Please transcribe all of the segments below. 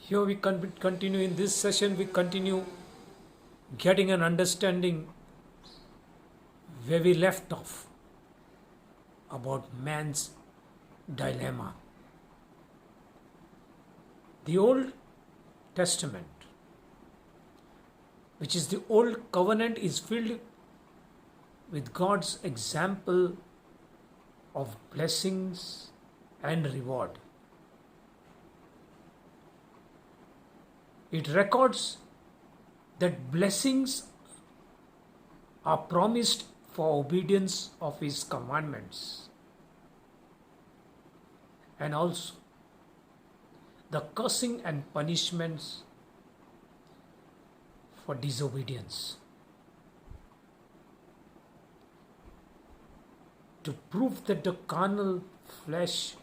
Here we continue in this session, we continue getting an understanding where we left off about man's dilemma. The Old Testament, which is the Old Covenant, is filled with God's example of blessings and reward. It records that blessings are promised for obedience of His commandments, and also the cursing and punishments for disobedience. To prove that the carnal flesh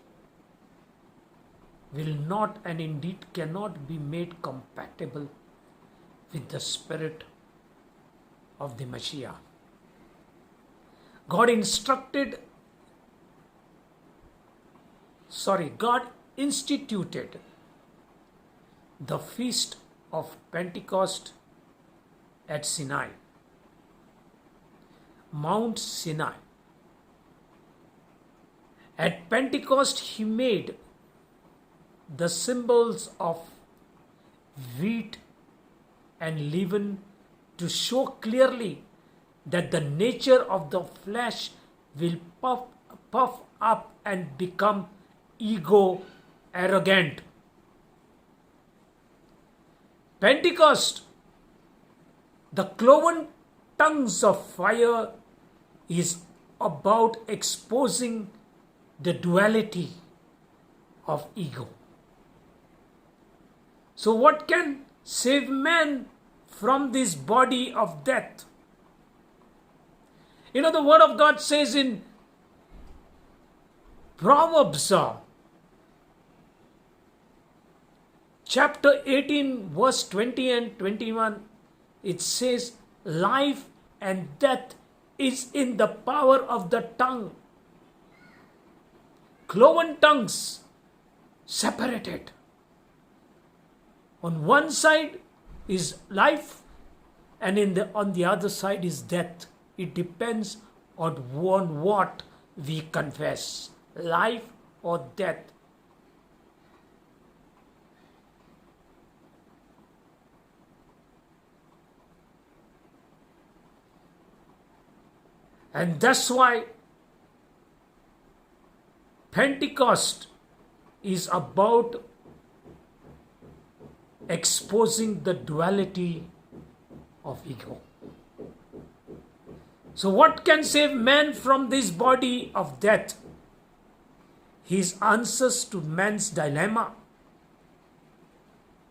will not and indeed cannot be made compatible with the Spirit of the Messiah, God instituted the feast of Pentecost at Sinai, Mount Sinai. At Pentecost, He made the symbols of wheat and leaven to show clearly that the nature of the flesh will puff up and become arrogant. Pentecost, the cloven tongues of fire, is about exposing the duality of ego. So what can save man from this body of death? The Word of God says in Proverbs chapter 18 verse 20 and 21, it says, life and death is in the power of the tongue. Cloven tongues separated. On one side is life, and on the other side is death. It depends on what we confess, life or death. And that's why Pentecost is about exposing the duality of ego. So what can save man from this body of death? His answers to man's dilemma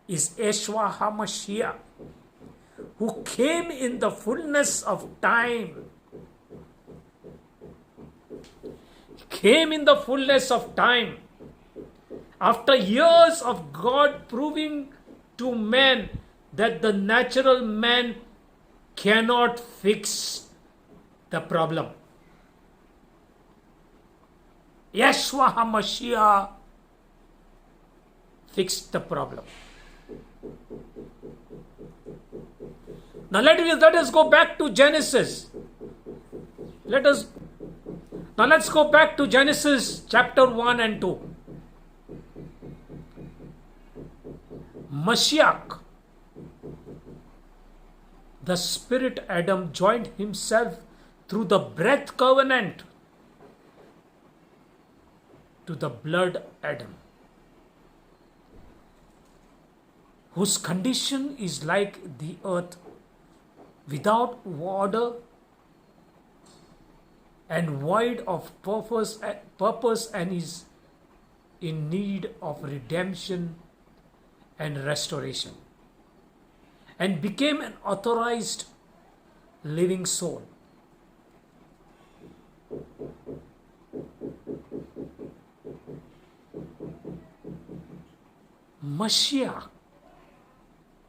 is Yeshua HaMashiach, who came in the fullness of time. Came in the fullness of time. After years of God proving to man that the natural man cannot fix the problem, Yeshua HaMashiach fixed the problem. Now let us go back to Genesis. Let's go back to Genesis chapter 1 and 2. Mashiach, the Spirit Adam, joined himself through the breath covenant to the blood Adam, whose condition is like the earth, without order and void of purpose, and is in need of redemption and restoration, and became an authorized living soul. Mashiach,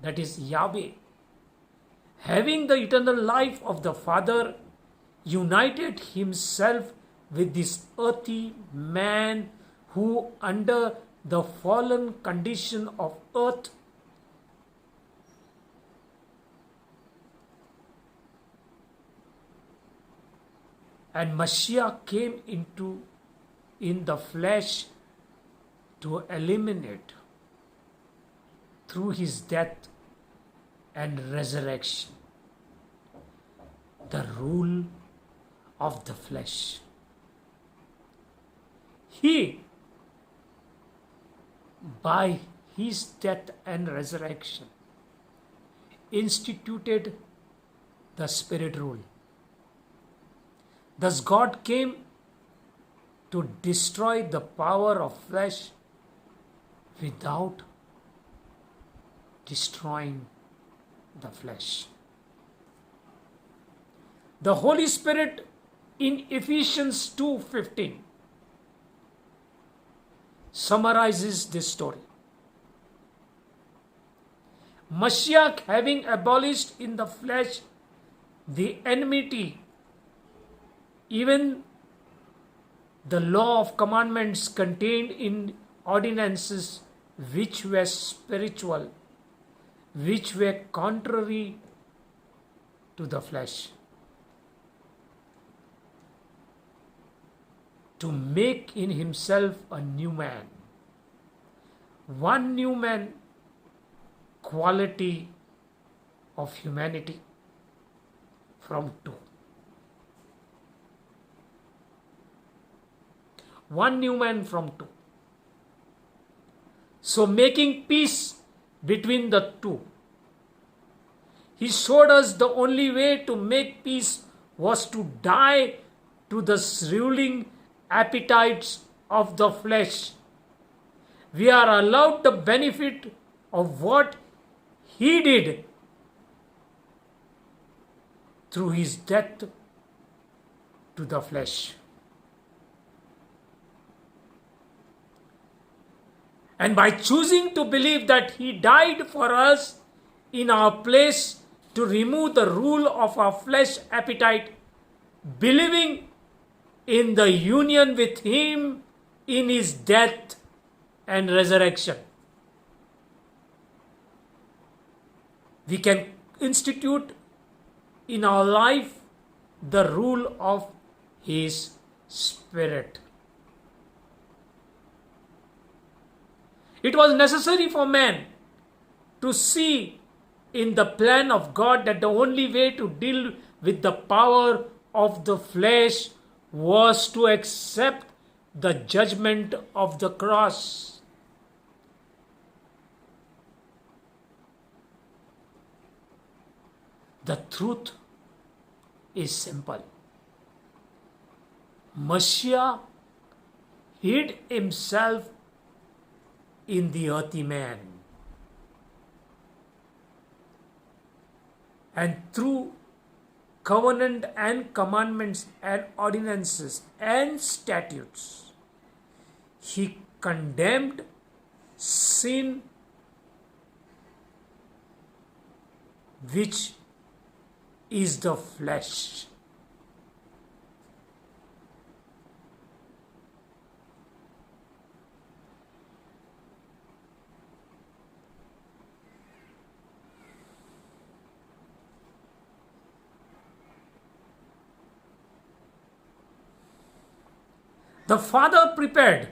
that is Yahweh, having the eternal life of the Father, united himself with this earthy man who under the fallen condition of earth, and Mashiach came in the flesh to eliminate through his death and resurrection the rule of the flesh. He, by his death and resurrection, instituted the spirit rule. Thus God came to destroy the power of flesh without destroying the flesh. The Holy Spirit in Ephesians 2:15 summarizes this story. Mashiach, having abolished in the flesh the enmity, even the law of commandments contained in ordinances which were spiritual, which were contrary to the flesh, to make in himself a new man. One new man, quality of humanity from two. One new man from two. So making peace between the two. He showed us the only way to make peace was to die to the ruling appetites of the flesh. We are allowed the benefit of what he did through his death to the flesh. And by choosing to believe that he died for us in our place to remove the rule of our flesh appetite, believing in the union with him in his death and resurrection, we can institute in our life the rule of his Spirit. It was necessary for man to see in the plan of God that the only way to deal with the power of the flesh was to accept the judgment of the cross. The truth is simple. Mashiach hid himself in the earthy man, and through covenant and commandments and ordinances and statutes, he condemned sin, which is the flesh. The Father prepared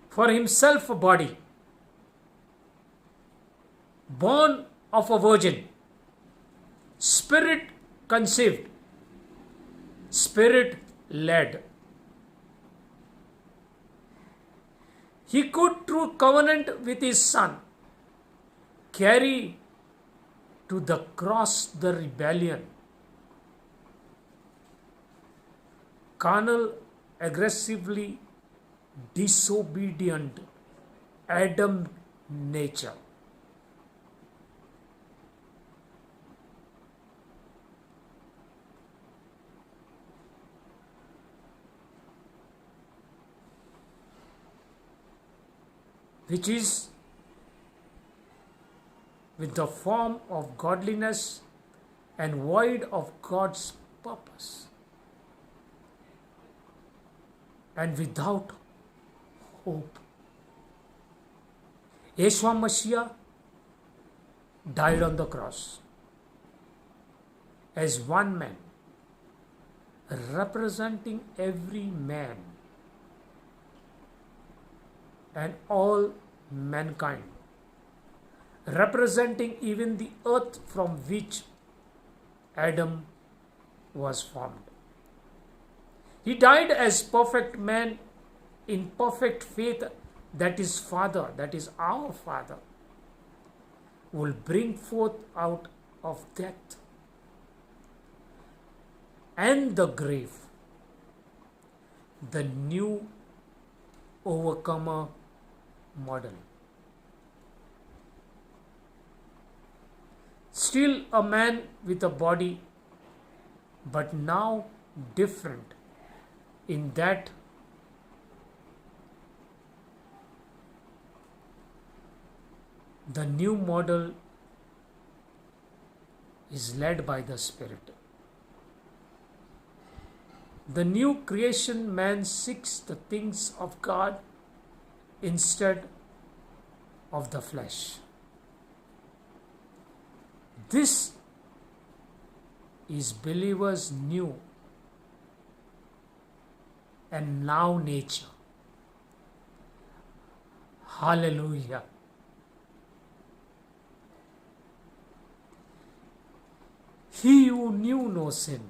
for himself a body, born of a virgin, spirit conceived, spirit led. He could, through covenant with his Son, carry to the cross the rebellion, carnal, aggressively disobedient Adam nature. Which is with the form of godliness and void of God's purpose, and without hope Yeshua Mashiach died on the cross as one man, representing every man and all mankind, representing even the earth from which Adam was formed. He died as perfect man in perfect faith that his Father, that is our Father, will bring forth out of death and the grave the new overcomer model. Still a man with a body, but now different in that the new model is led by the Spirit. The new creation man seeks the things of God instead of the flesh. This is believers' new and now nature. Hallelujah. He who knew no sin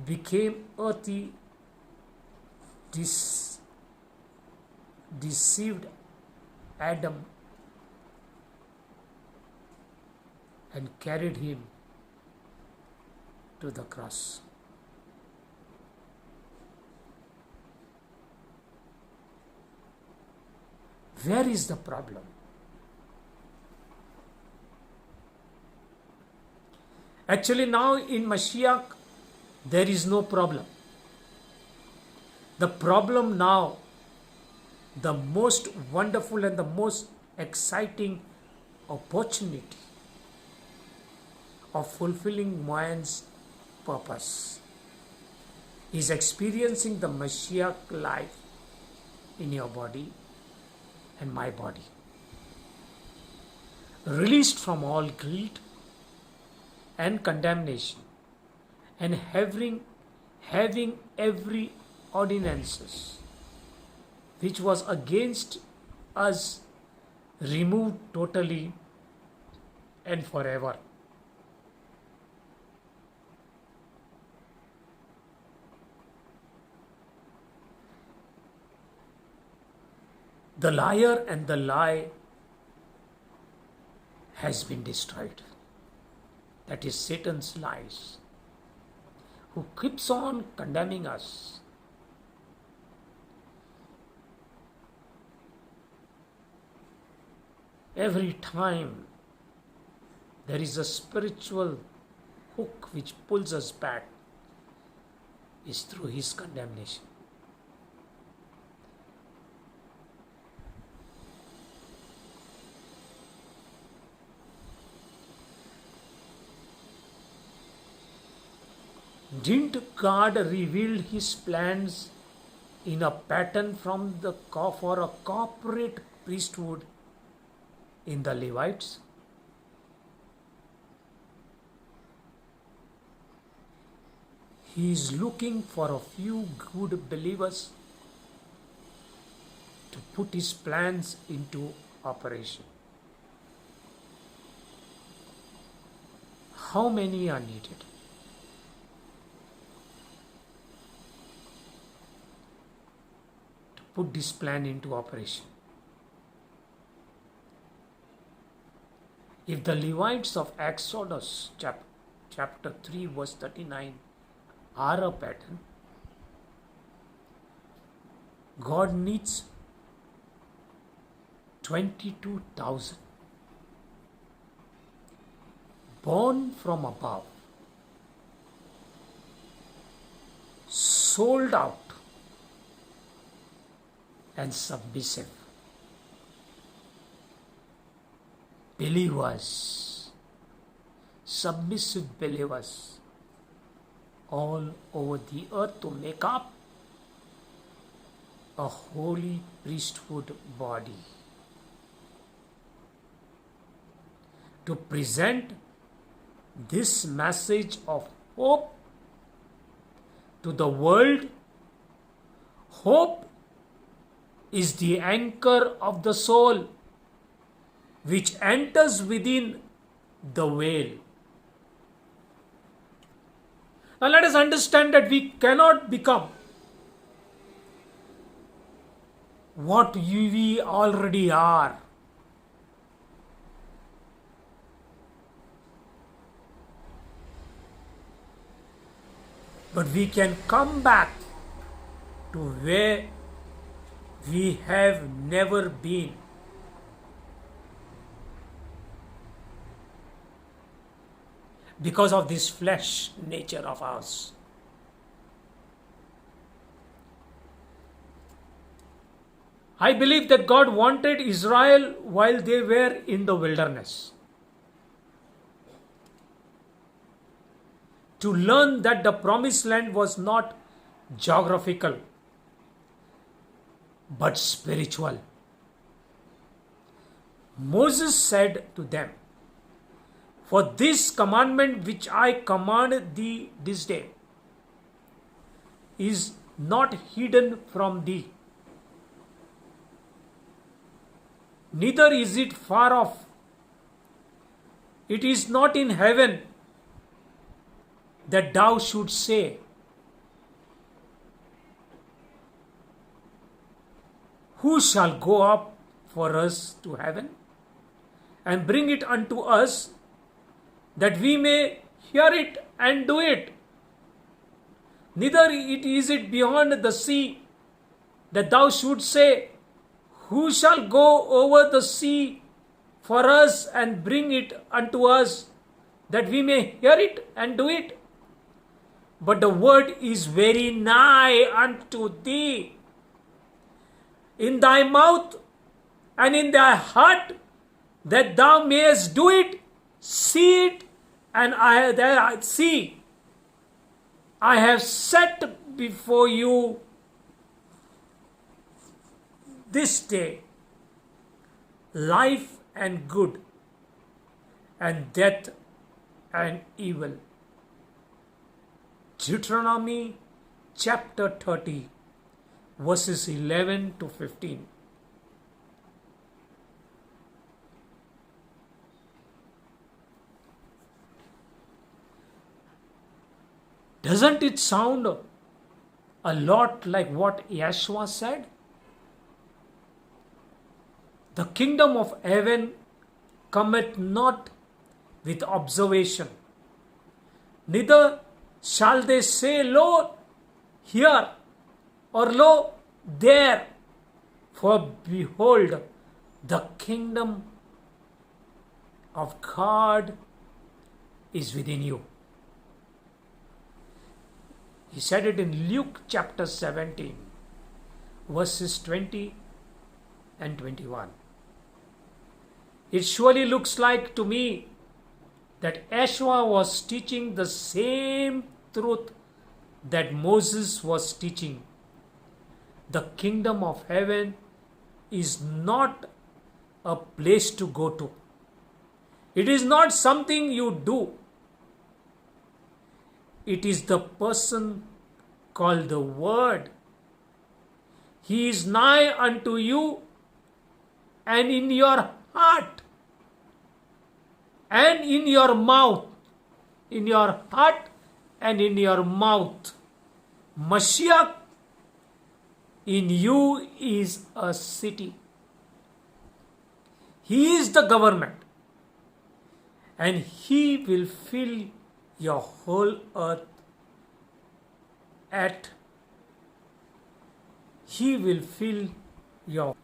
became earthy, deceived Adam and carried him to the cross. Where is the problem? Actually, now in Mashiach, there is no problem. The problem now, the most wonderful and the most exciting opportunity of fulfilling man's purpose is experiencing the Mashiach life in your body and my body. Released from all guilt and condemnation, and having every ordinances which was against us removed totally and forever. The liar and the lie has been destroyed. That is Satan's lies, who keeps on condemning us. Every time there is a spiritual hook which pulls us back is through his condemnation. Didn't God reveal his plans in a pattern for a corporate priesthood in the Levites? He is looking for a few good believers to put his plans into operation. How many are needed? Put this plan into operation. If the Levites of Exodus chapter 3 verse 39 are a pattern, God needs 22,000 born from above, sold out and submissive believers, submissive believers all over the earth to make up a holy priesthood body to present this message of hope to the world. Hope is the anchor of the soul which enters within the veil. Now let us understand that we cannot become what we already are. But we can come back to where we have never been. Because of this flesh nature of ours. I believe that God wanted Israel while they were in the wilderness to learn that the promised land was not geographical but spiritual. Moses said to them, "For this commandment which I command thee this day is not hidden from thee, neither is it far off. It is not in heaven, that thou should say, Who shall go up for us to heaven, and bring it unto us, that we may hear it and do it? Neither is it beyond the sea, that thou should say, Who shall go over the sea for us and bring it unto us, that we may hear it and do it? But the word is very nigh unto thee, in thy mouth and in thy heart, that thou mayest do it. See it, and I have set before you this day life and good, and death and evil." Deuteronomy chapter 30, verses 11 to 15. Doesn't it sound a lot like what Yeshua said? The kingdom of heaven cometh not with observation, neither shall they say, Lo, here, or lo, there. For behold, the kingdom of God is within you. He said it in Luke chapter 17, verses 20 and 21. It surely looks like to me that Yeshua was teaching the same truth that Moses was teaching. The kingdom of heaven is not a place to go to. It is not something you do. It is the person called the Word. He is nigh unto you and in your heart and in your mouth. In your heart and in your mouth. Mashiach in you is a city. He is the government, and He will fill your whole earth He will fill your.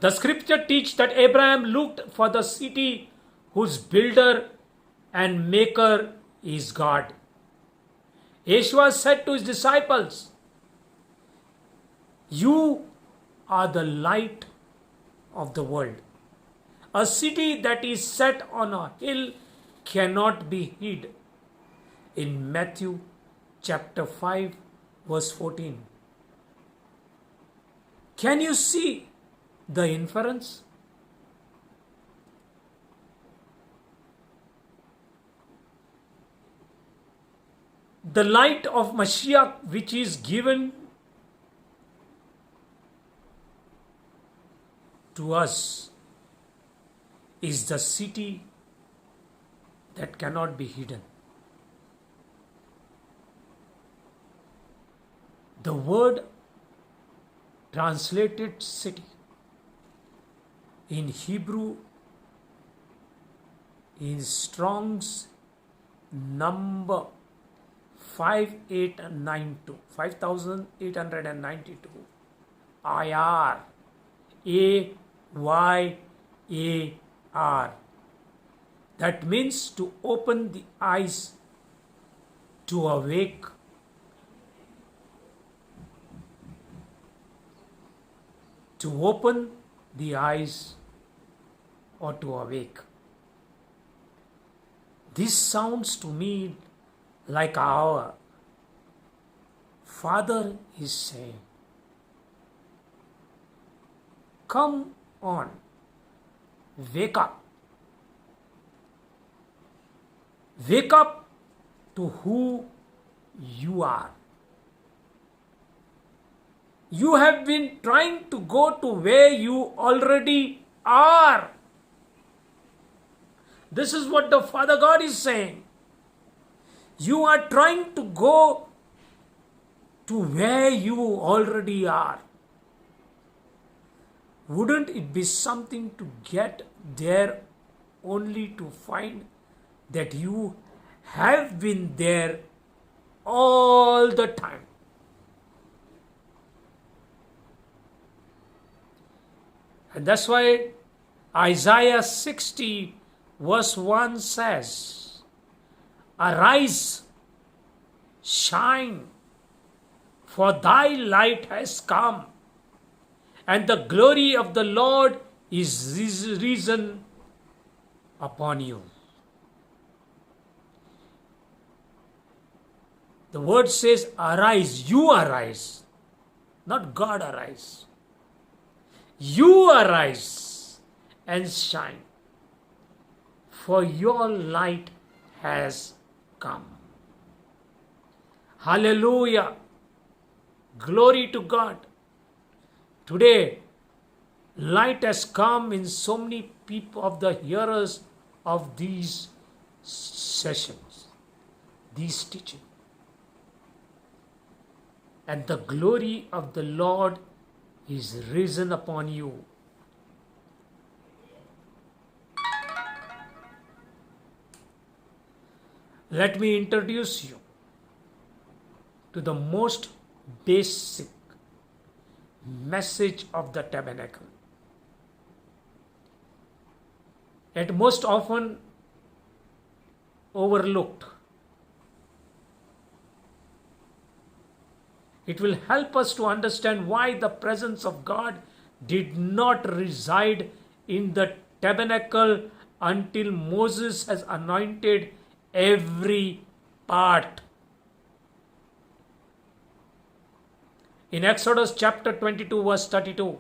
The scripture teach that Abraham looked for the city whose builder and maker is God. Yeshua said to his disciples, You are the light of the world. A city that is set on a hill cannot be hid. In Matthew chapter 5, verse 14. Can you see the inference? The light of Mashiach which is given to us is the city that cannot be hidden. The word translated city in Hebrew in Strong's number 5892 IR AYAR, that means to open the eyes, to awake, to open the eyes or to awake. This sounds to me like our Father is saying, come on, wake up. Wake up to who you are. You have been trying to go to where you already are. This is what the Father God is saying. You are trying to go to where you already are. Wouldn't it be something to get there only to find that you have been there all the time? And that's why Isaiah 60 verse 1 says, arise, shine, for thy light has come, and the glory of the Lord is risen upon you. The word says, arise, you arise, not God arise. You arise and shine, for your light has come. Hallelujah. Glory to God. Today, light has come in so many people of the hearers of these sessions, these teachings. And the glory of the Lord is risen upon you. Let me introduce you to the most basic message of the tabernacle. It most often overlooked. It will help us to understand why the presence of God did not reside in the tabernacle until Moses has anointed every part. In Exodus chapter 22 verse 32,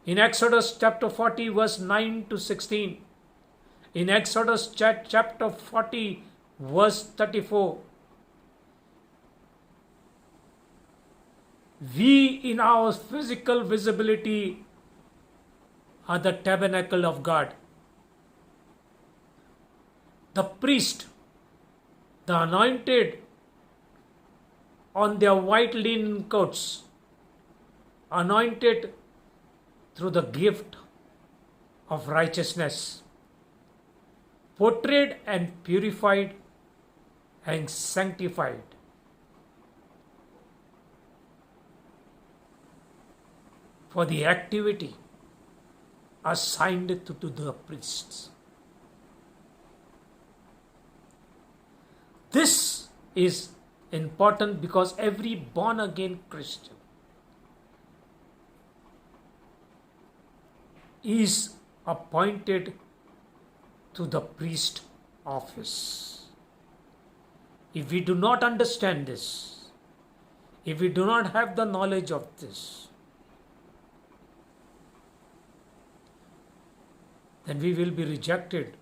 in Exodus chapter 40 verse 9 to 16, in Exodus chapter 40 verse 34, we in our physical visibility are the tabernacle of God. The priest, the anointed on their white linen coats, anointed through the gift of righteousness, portrayed and purified and sanctified. For the activity assigned to the priests. This is important because every born again Christian is appointed to the priest office. If we do not understand this, if we do not have the knowledge of this, then we will be rejected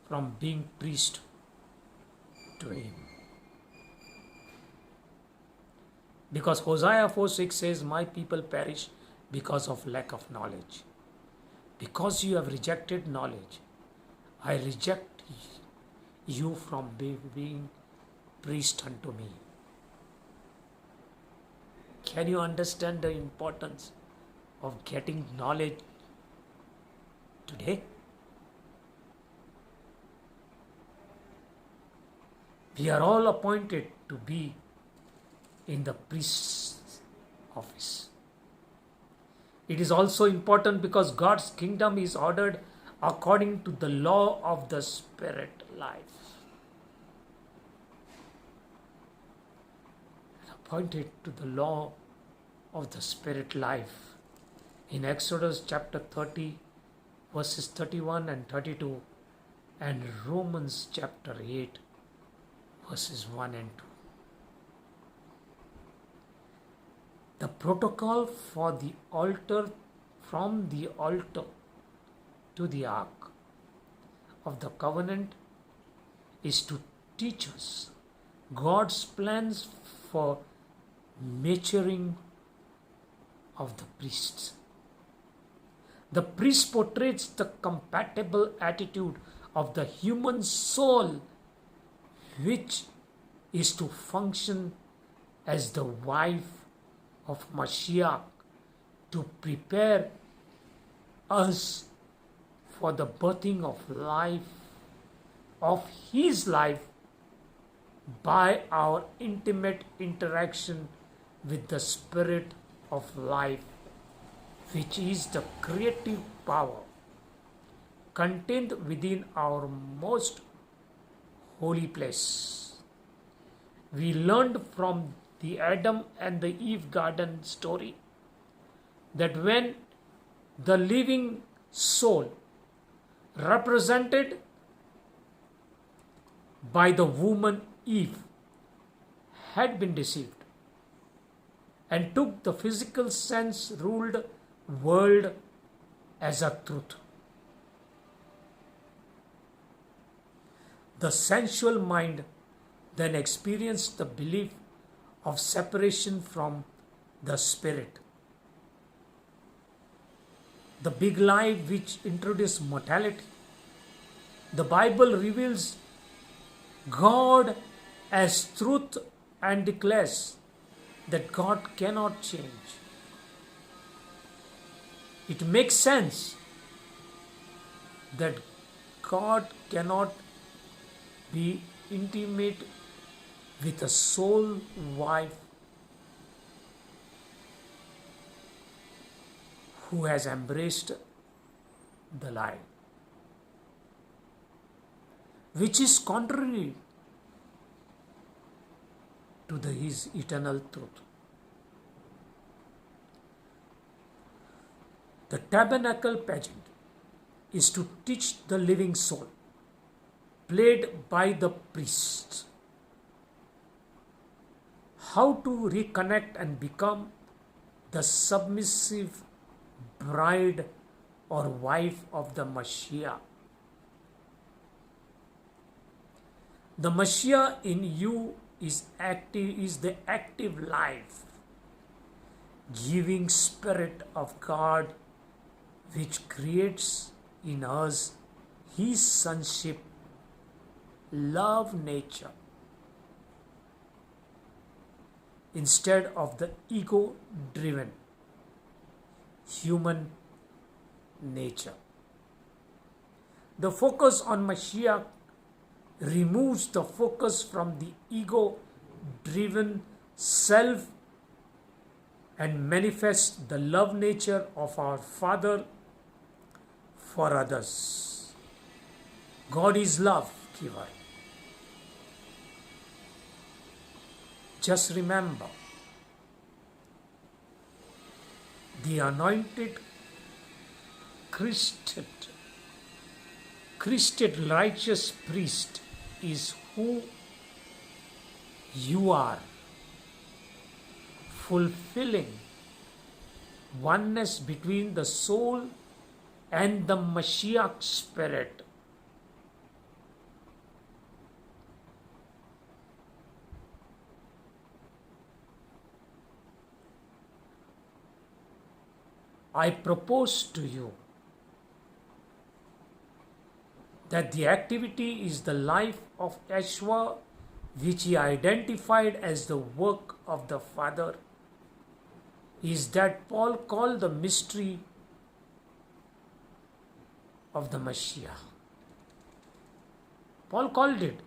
from being priest to Him. Because Hosea 4:6 says, My people perish because of lack of knowledge. Because you have rejected knowledge, I reject you from being priest unto me. Can you understand the importance of getting knowledge today? We are all appointed to be in the priest's office. It is also important because God's kingdom is ordered according to the law of the Spirit life. Appointed to the law of the Spirit life. In Exodus chapter 30, verses 31 and 32, and Romans chapter 8, verses 1 and 2. The protocol for the altar, from the altar to the ark of the covenant, is to teach us God's plans for maturing of the priests. The priest portrays the compatible attitude of the human soul, which is to function as the wife of Mashiach, to prepare us for the birthing of life, of His life, by our intimate interaction with the Spirit of life, which is the creative power contained within our most holy place. We learned from the Adam and the Eve garden story that when the living soul, represented by the woman Eve, had been deceived and took the physical sense ruled world as a truth, the sensual mind then experienced the belief of separation from the Spirit. The big lie which introduced mortality. The Bible reveals God as truth and declares that God cannot change. It makes sense that God cannot be intimate with a soul wife who has embraced the lie, which is contrary to His eternal truth. The tabernacle pageant is to teach the living soul, played by the priests, how to reconnect and become the submissive bride or wife of the Mashiach. The Mashiach in you is the active life, giving Spirit of God, which creates in us His sonship, love nature, instead of the ego-driven human nature. The focus on Mashiach removes the focus from the ego-driven self and manifests the love nature of our Father for others. God is love giver. Just remember, the anointed, Christed righteous priest is who you are, fulfilling oneness between the soul and the Mashiach spirit. I propose to you that the activity is the life of Yeshua, which he identified as the work of the Father, is that Paul called the mystery of the Mashiach. Paul called it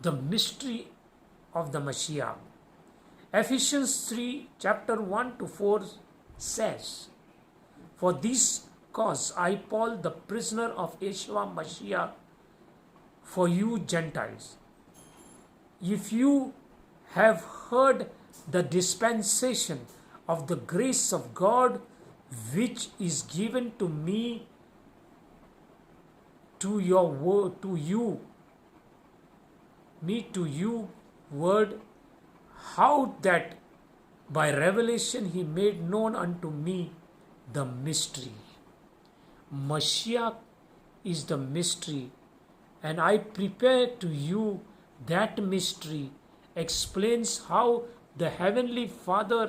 the mystery of the Mashiach. Ephesians 3, chapter 1 to 4 says, "For this cause I, Paul, the prisoner of Yeshua Mashiach, for you Gentiles, if you have heard the dispensation of the grace of God, which is given to me to your word, to you word, how that by revelation he made known unto me the mystery." Mashiach is the mystery, and I prepare to you that mystery explains how the Heavenly Father,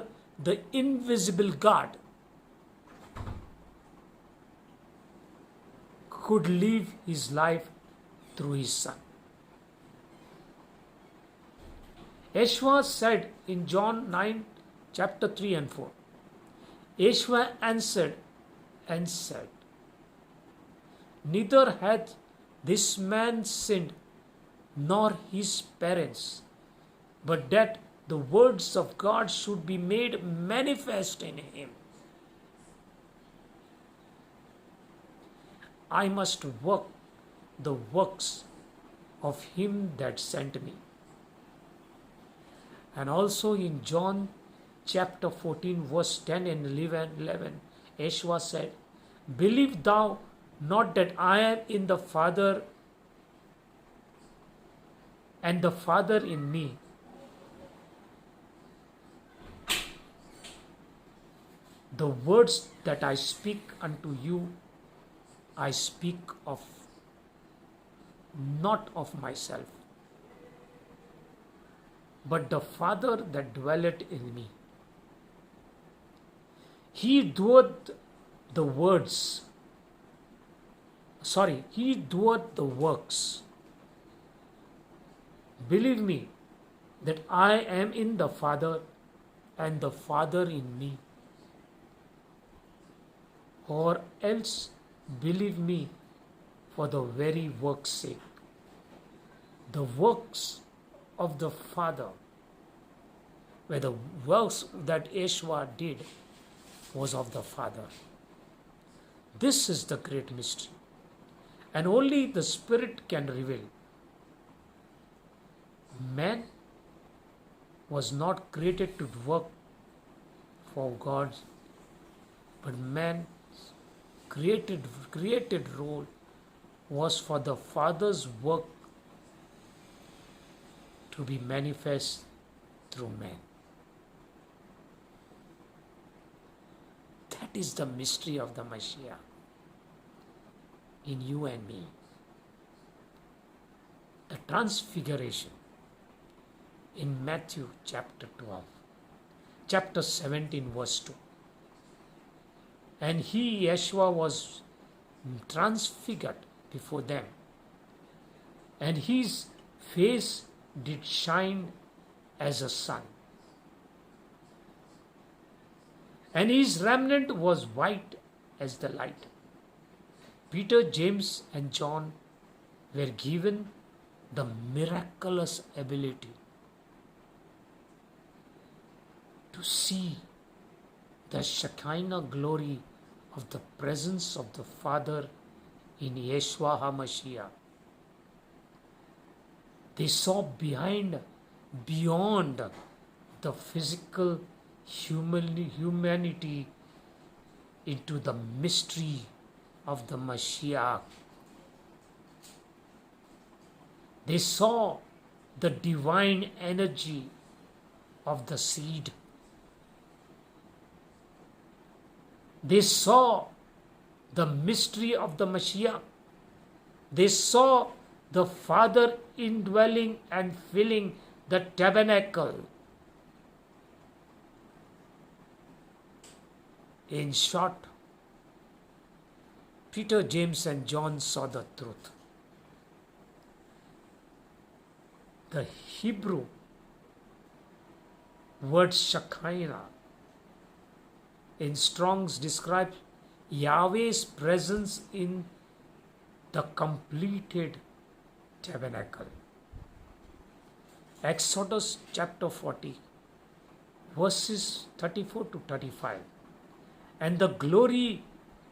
the invisible God, could live his life through his Son. Yeshua said in John 9, chapter 3 and 4, Yeshua answered and said, "Neither hath this man sinned, nor his parents, but that the words of God should be made manifest in him. I must work the works of him that sent me." And also in John chapter 14, verse 10 and 11, Yeshua said, "Believe thou not that I am in the Father, and the Father in me. The words that I speak unto you, I speak of not of myself, but the Father that dwelleth in me. He doeth the works. Believe me that I am in the Father and the Father in me. Or else believe me for the very work's sake. The works of the Father, where the works that Yeshua did was of the Father. This is the great mystery, and only the Spirit can reveal. Man was not created to work for God, but man's created role was for the Father's work to be manifest through man. That is the mystery of the Mashiach in you and me. The transfiguration in Matthew chapter 12, chapter 17, verse 2. And he, Yeshua, was transfigured before them, and his face did shine as a sun, and his remnant was white as the light. Peter, James, and John were given the miraculous ability to see the Shekinah glory of the presence of the Father in Yeshua HaMashiach. They saw beyond the physical humanity into the mystery of the Mashiach. They saw the divine energy of the seed. They saw the mystery of the Mashiach. They saw the Father indwelling and filling the tabernacle. In short, Peter, James, and John saw the truth. The Hebrew word Shekinah in Strong's describes Yahweh's presence in the completed tabernacle. Exodus chapter 40, verses 34 to 35. And the glory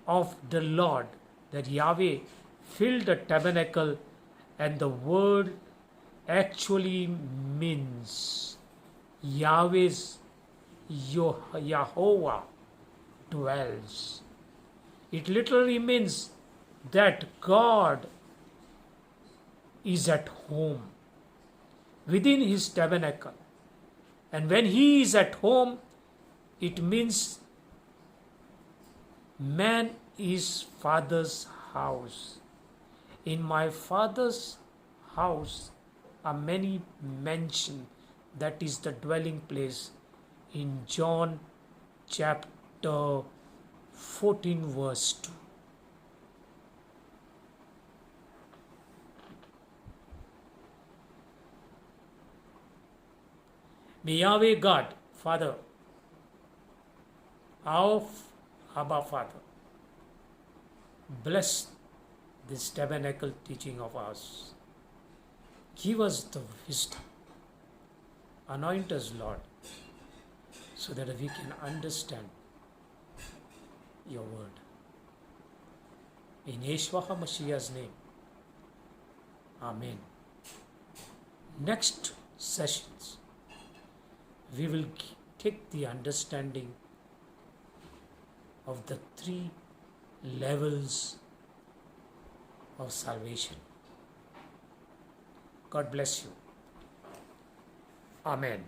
of the Lord, that Yahweh, filled the tabernacle, and the word actually means Yahweh's Yahovah dwells. It literally means that God is at home within his tabernacle. And when he is at home, it means man is Father's house. In my Father's house are many mansions, that is the dwelling place, in John chapter 14 verse 2. May Yahweh God, Father, our Abba Father, bless this tabernacle teaching of ours. Give us the wisdom. Anoint us, Lord, so that we can understand your word. In Yeshua HaMashiach's name, Amen. Next sessions, we will take the understanding of the 3 levels of salvation. God bless you. Amen.